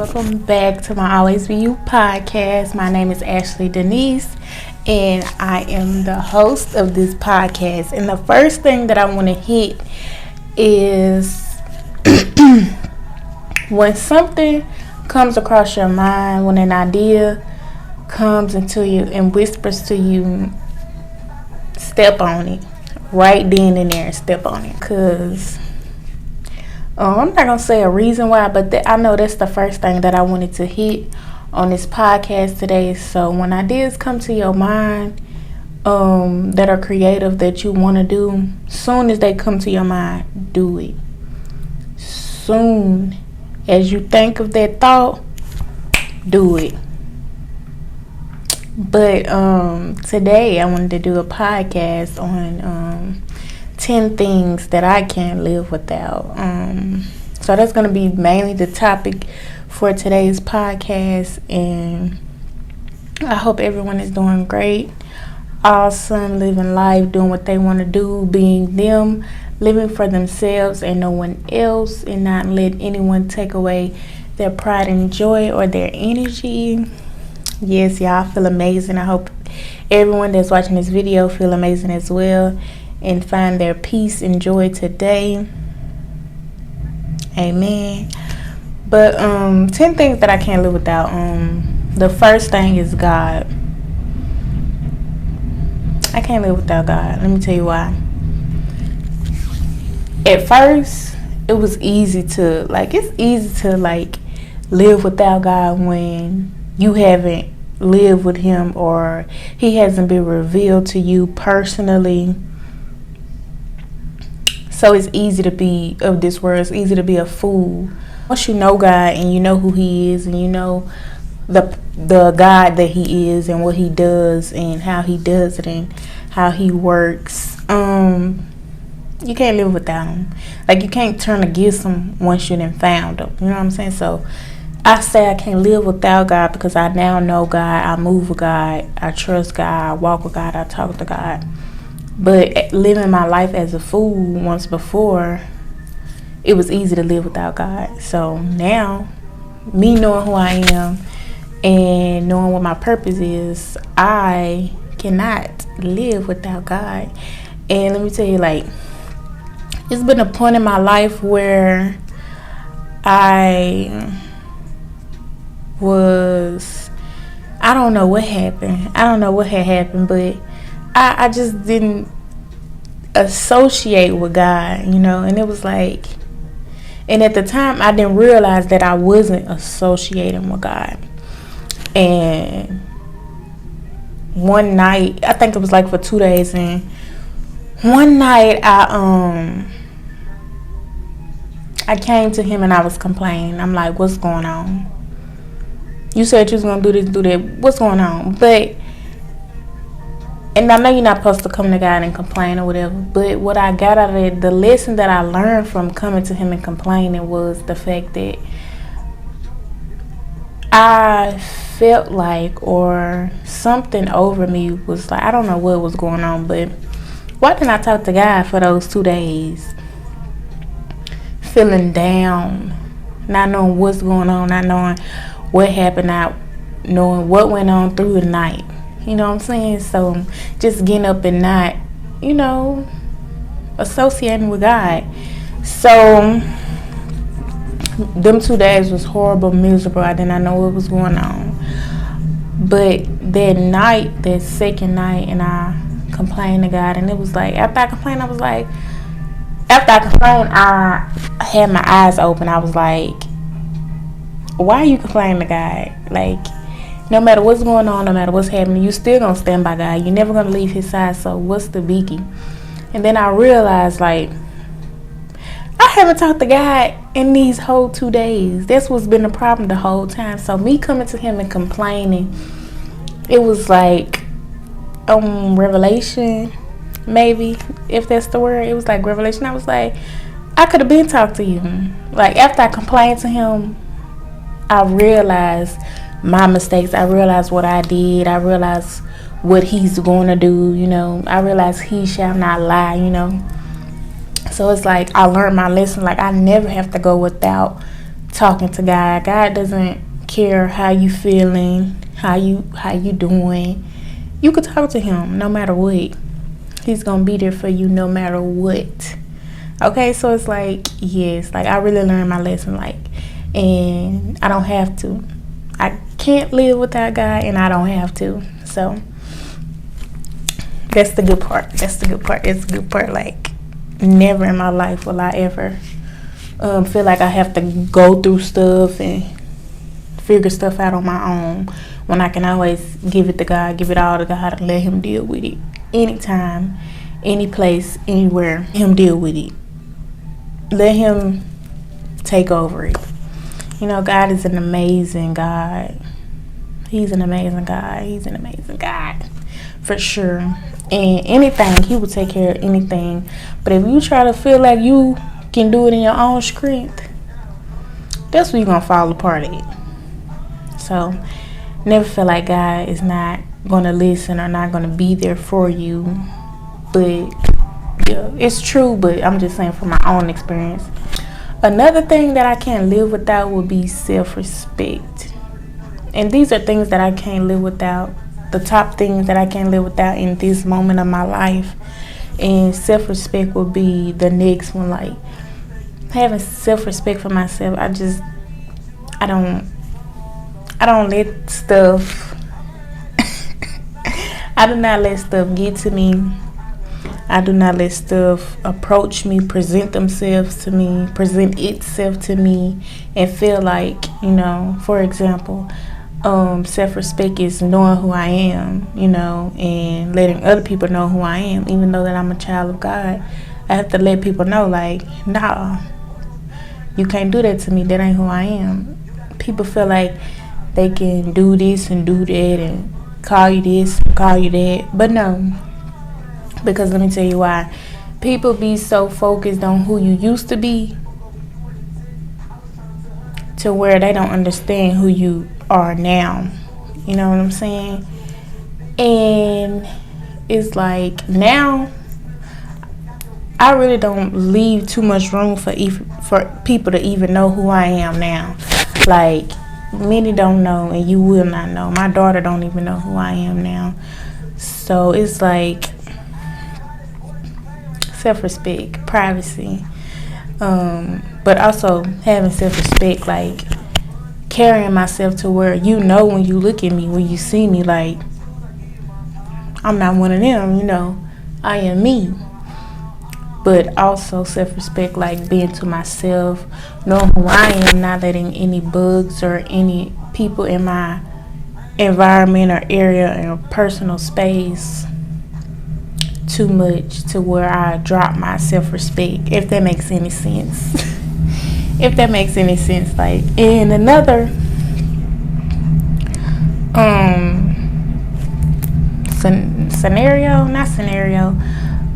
Welcome back to my Always Be You podcast. My name is Ashley Denise, and I am the host of this podcast. And the first thing that I want to hit is when something comes across your mind, when an idea comes into you and whispers to you, step on it. Right then and there, step on it. Because I'm not going to say a reason why, but I know that's the first thing that I wanted to hit on this podcast today. So when ideas come to your mind that are creative, that you want to do, soon as they come to your mind, do it. Soon as you think of that thought, do it. But today I wanted to do a podcast on 10 things that I can't live without. So that's going to be mainly the topic for today's podcast, and I hope everyone is doing great, awesome, living life, doing what they want to do, being them, living for themselves and no one else, and not let anyone take away their pride and joy or their energy. Yes, y'all, feel amazing. I hope everyone that's watching this video feel amazing as well and find their peace and joy today. Amen. But 10 things that I can't live without. The first thing is God. I can't live without God. Let me tell you why. At first, it was easy to live without God when you haven't lived with him or he hasn't been revealed to you personally. So it's easy to be of this world. It's easy to be a fool. Once you know God and you know who he is and you know the God that he is and what he does and how he does it and how he works, you can't live without him. Like, you can't turn against him once you done found him. You know what I'm saying? So I say I can't live without God because I now know God. I move with God. I trust God. I walk with God. I talk to God. But living my life as a fool once before, it was easy to live without God. So now, me knowing who I am and knowing what my purpose is, I cannot live without God. And let me tell you, it's been a point in my life where I don't know what happened. I don't know what had happened, but I just didn't associate with God, and it was and at the time I didn't realize that I wasn't associating with God. And one night, I think it was for 2 days, and one night I came to him and I was complaining. I'm like, what's going on? You said you was gonna do this, do that. What's going on? And I know you're not supposed to come to God and complain or whatever, but what I got out of it, the lesson that I learned from coming to him and complaining, was the fact that I felt or something over me was I don't know what was going on, but why didn't I talk to God for those 2 days? Feeling down, not knowing what's going on, not knowing what happened, not knowing what went on through the night. You know what I'm saying? So just getting up and not, associating with God. So them 2 days was horrible, miserable. I did not know what was going on. But that night, that second night, and I complained to God, and it was after I complained, I had my eyes open. I was like, why are you complaining to God? No matter what's going on, no matter what's happening, you still gonna stand by God. You're never gonna leave his side, so what's the biggie? And then I realized, I haven't talked to God in these whole 2 days. That's what's been the problem the whole time. So me coming to him and complaining, it was revelation, maybe, if that's the word. It was revelation. I was I could have been talked to him. After I complained to him, I realized my mistakes. I realized what I did. I realized what he's going to do. I realized he shall not lie. So it's I learned my lesson. I never have to go without talking to God. God doesn't care how you feeling, how you doing. You could talk to him no matter what. He's gonna be there for you no matter what. Okay, so it's like, yes, like I really learned my lesson, like, and I don't have to. I can't live without God, and I don't have to. So that's the good part. That's the good part. It's the good part. Like, never in my life will I ever feel like I have to go through stuff and figure stuff out on my own, when I can always give it to God, give it all to God, and let him deal with it. Anytime, any place, anywhere, him deal with it. Let him take over it. You know, God is an amazing God. He's an amazing God. He's an amazing God, for sure. And anything, he will take care of anything. But if you try to feel like you can do it in your own strength, that's when you're going to fall apart at. So, never feel like God is not going to listen or not going to be there for you. But, yeah, it's true, but I'm just saying from my own experience. Another thing that I can't live without would be self-respect. And these are things that I can't live without. The top things that I can't live without in this moment of my life. And self-respect will be the next one. Like, having self-respect for myself, I don't let stuff, I do not let stuff get to me. I do not let stuff approach me, present itself to me, and feel like, you know, for example, self-respect is knowing who I am, you know, and letting other people know who I am. Even though that I'm a child of God, I have to let people know, like, nah, you can't do that to me. That ain't who I am. People feel like they can do this and do that and call you this and call you that, but no. Because let me tell you why. People be so focused on who you used to be to where they don't understand who you are now. You know what I'm saying? And it's like, now I really don't leave too much room for people to even know who I am now. Like, many don't know, and you will not know. My daughter don't even know who I am now. So it's like, self-respect, privacy, but also having self-respect, like carrying myself to where, you know, when you look at me, when you see me, like, I'm not one of them, you know, I am me. But also self-respect, like being to myself, knowing who I am, not letting any bugs or any people in my environment or area or personal space too much to where I drop my self-respect, if that makes any sense. If that makes any sense. Like, in another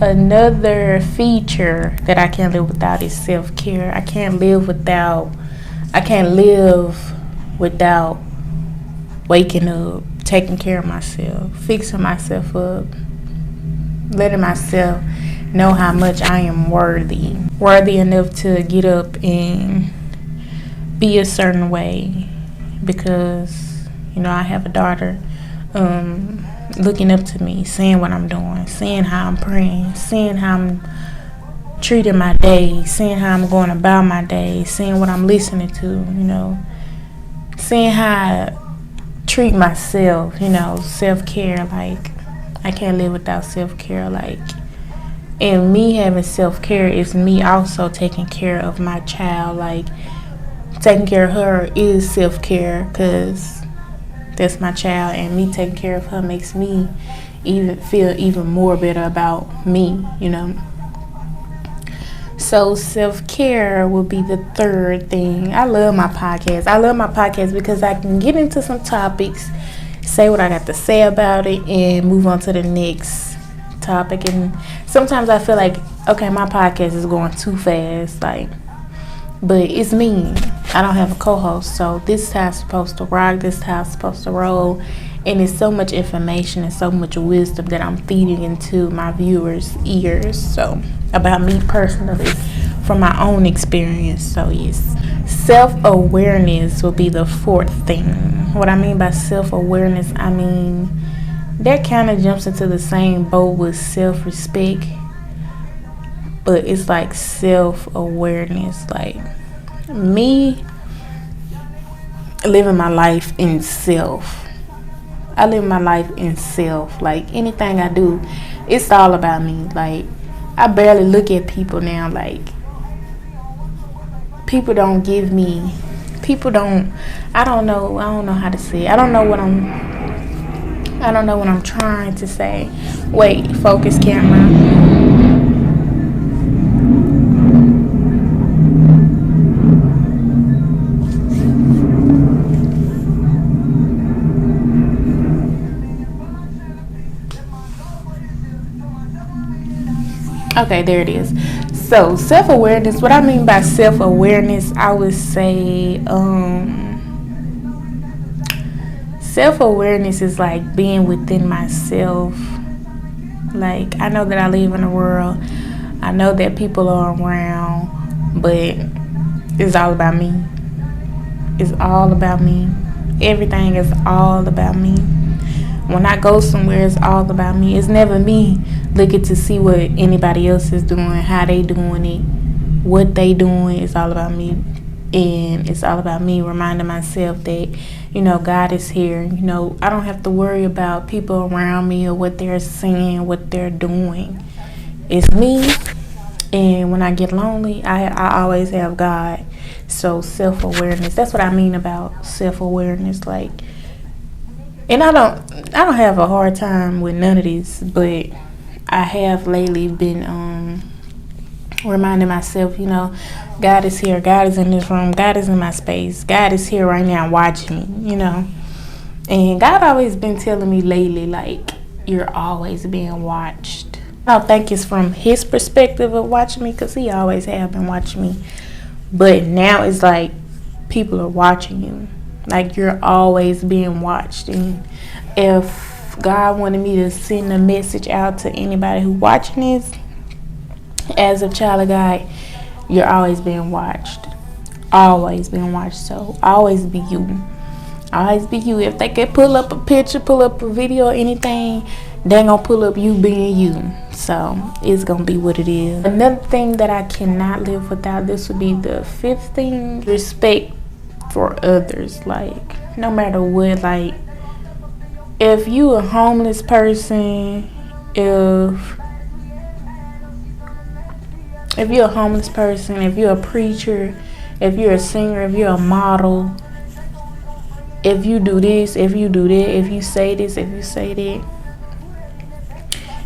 another feature that I can't live without is self-care. I can't live without waking up, taking care of myself, fixing myself up, letting myself know how much I am worthy enough to get up and be a certain way, because, you know, I have a daughter looking up to me, seeing what I'm doing, seeing how I'm praying, seeing how I'm treating my day, seeing how I'm going about my day, seeing what I'm listening to, you know, seeing how I treat myself, you know, self-care. Like, I can't live without self-care. Like, and me having self-care is me also taking care of my child. Like, taking care of her is self-care, because that's my child, and me taking care of her makes me feel even more better about me, you know. So self-care will be the third thing. I love my podcast because I can get into some topics, say what I got to say about it, and move on to the next topic. And sometimes I feel like, okay, my podcast is going too fast, like, but it's me. I don't have a co-host, so this is how it's supposed to rock, this is how it's supposed to roll. And it's so much information and so much wisdom that I'm feeding into my viewers' ears. So, about me personally. from my own experience. So yes, self-awareness will be the fourth thing. What I mean by self-awareness, I mean that kind of jumps into the same boat with self-respect, but it's like self-awareness, like me living my life in self. I live my life in self. Like anything I do, it's all about me. Like I barely look at people now. Like people don't give me, I don't know how to say it. I don't know what I'm trying to say. Wait, focus camera. Okay, there it is. So self-awareness, what I mean by self-awareness, I would say self-awareness is like being within myself. Like I know that I live in the world, I know that people are around, but it's all about me. It's all about me. Everything is all about me. When I go somewhere, it's all about me. It's never me looking to see what anybody else is doing, how they doing it, what they doing. It's all about me. And it's all about me reminding myself that, God is here. I don't have to worry about people around me or what they're saying, what they're doing. It's me. And when I get lonely, I always have God. So self-awareness, that's what I mean about self-awareness. Like, and I don't have a hard time with none of this, but I have lately been reminding myself, God is here, God is in this room, God is in my space, God is here right now watching me, And God always been telling me lately, like, you're always being watched. I don't think it's from his perspective of watching me, because he always have been watching me. But now it's like people are watching you. Like you're always being watched. And if God wanted me to send a message out to anybody who watching this, as a child of God, you're always being watched. Always being watched. So always be you. Always be you. If they could pull up a picture, pull up a video or anything, they ain't gonna pull up you being you. So it's gonna be what it is. Another thing that I cannot live without, this would be the fifth thing, respect for others. Like no matter what, like if you a homeless person, if you're a homeless person, if you're a preacher, if you're a singer, if you're a model, if you do this, if you do that, if you say this, if you say that,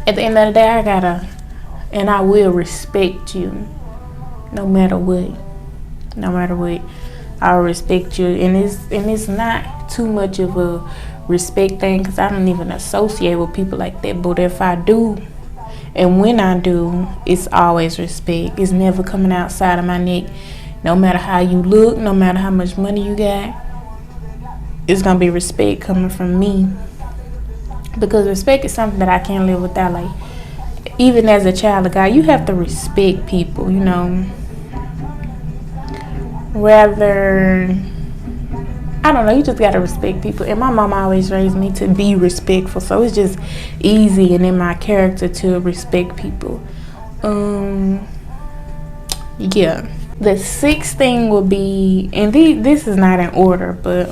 at the end of the day, I will respect you no matter what. No matter what, I'll respect you. And it's not too much of a respect thing, because I don't even associate with people like that. But if I do, and when I do, it's always respect. It's never coming outside of my neck. No matter how you look, no matter how much money you got, it's gonna be respect coming from me. Because respect is something that I can't live without. Like even as a child of God, you have to respect people, Rather, I don't know, you just gotta respect people. And my mom always raised me to be respectful, so it's just easy and in my character to respect people. Yeah. The sixth thing will be, and this is not in order, but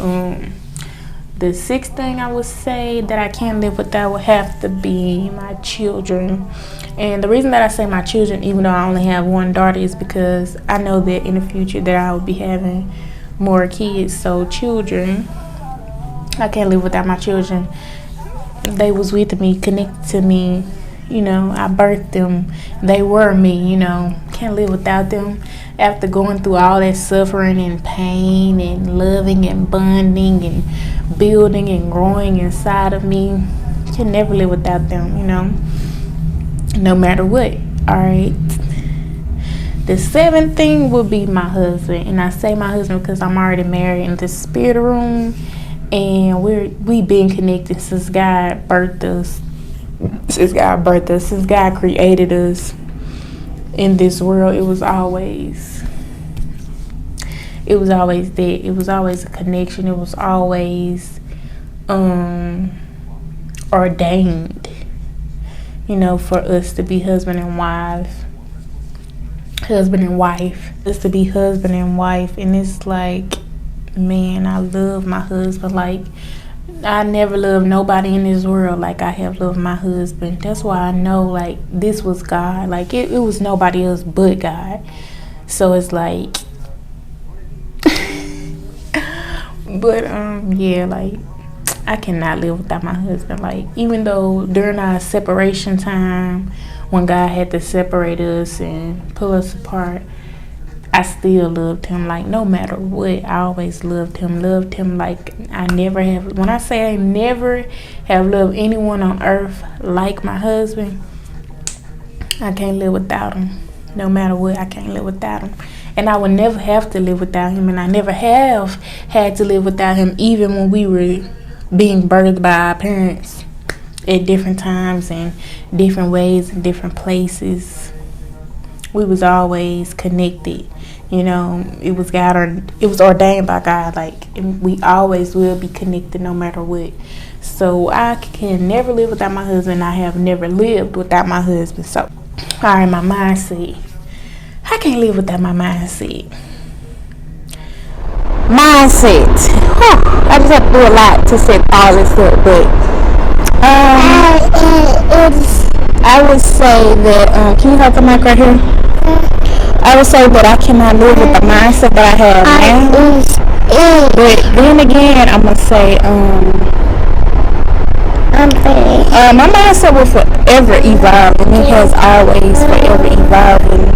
the sixth thing I would say that I can't live without would have to be my children. And the reason that I say my children, even though I only have one daughter, is because I know that in the future that I will be having more kids. So children, I can't live without my children. They was with me, connected to me. I birthed them. They were me, Can't live without them. After going through all that suffering and pain and loving and bonding and building and growing inside of me, can never live without them, no matter what. All right. The seventh thing will be my husband. And I say my husband because I'm already married in the spirit room. And we've been connected since God birthed us. Since God created us. in this world, it was always that. It was always a connection. It was always ordained, for us to be husband and wife, us to be husband and wife. And it's like, man, I love my husband. Like, I never loved nobody in this world like I have loved my husband. That's why I know, like, this was God. Like, it was nobody else but God. So it's like, but yeah, like, I cannot live without my husband. Like, even though during our separation time, when God had to separate us and pull us apart, I still loved him. Like, no matter what, I always loved him like I never have. When I say I never have loved anyone on earth like my husband, I can't live without him. No matter what, I can't live without him. And I would never have to live without him. And I never have had to live without him, even when we were being birthed by our parents at different times and different ways and different places. We was always connected. It was God, or it was ordained by God. Like, we always will be connected no matter what. So I can never live without my husband. I have never lived without my husband. So, all right, my mindset. I can't live without my mindset. I just have to do a lot to set all this up, but I would say that, can you hold the mic right here? I would say that I cannot live with the mindset that I have now. But then again, I'm going to say, my mindset will forever evolve, and it has always forever evolved.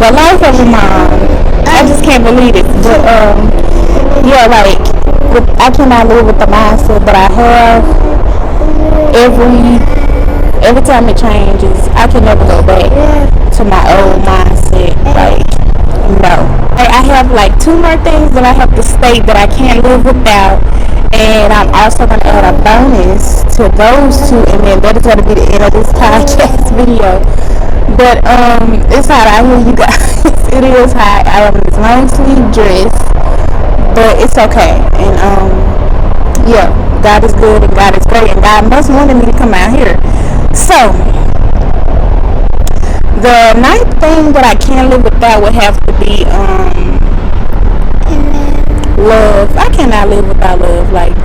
The life of a mom, I just can't believe it. But, yeah, like, I cannot live with the mindset that I have. Every time it changes, I can never go back to my old mindset. Like, no. I have like 2 more things that I have to state that I can't live without, and I'm also going to add a bonus to those 2, and then that is going to be the end of this podcast video. But it's hot out here, you guys. It is hot. I am in this long sleeve dress, but it's okay. And yeah, God is good and God is great, and God must wanted me to come out here. So, the 9th thing that I can't live without would have to be love. I cannot live without love. Like,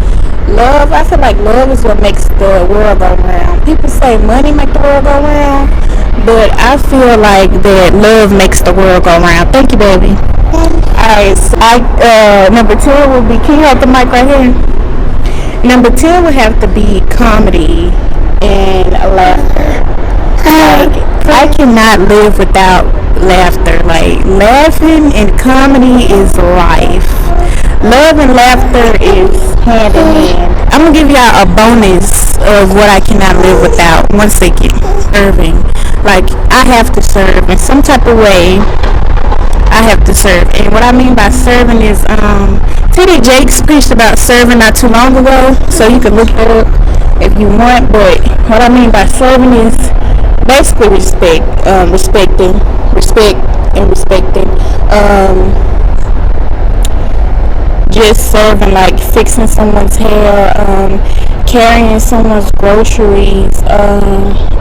love, I feel like love is what makes the world go round. People say money make the world go round, but I feel like that love makes the world go round. Thank you, baby. Alright, so number 10 will be, can you hold the mic right here? Number 10 would have to be comedy and laughter. Like, I cannot live without laughter. Like, laughing and comedy is life. Love and laughter is hand in hand. I'm gonna give y'all a bonus of what I cannot live without. 1 second. Serving. Like, I have to serve in some type of way. I have to serve. And what I mean by serving is, T.D. Jakes preached about serving not too long ago, so you can look it up if you want. But what I mean by serving is basically respect and respecting, just serving, like fixing someone's hair, carrying someone's groceries,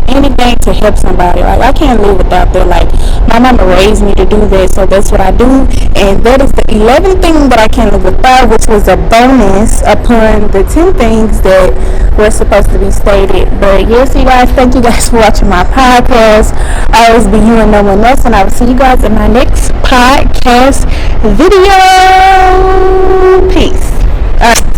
anything to help somebody. Like, I can't live without that. Like, my mama raised me to do that, so that's what I do. And that is the 11th thing that I can't live without, which was a bonus upon the 10 things that were supposed to be stated. But yes, you guys, thank you guys for watching my podcast. I always be you and no one else, and I will see you guys in my next podcast video. Peace. All right.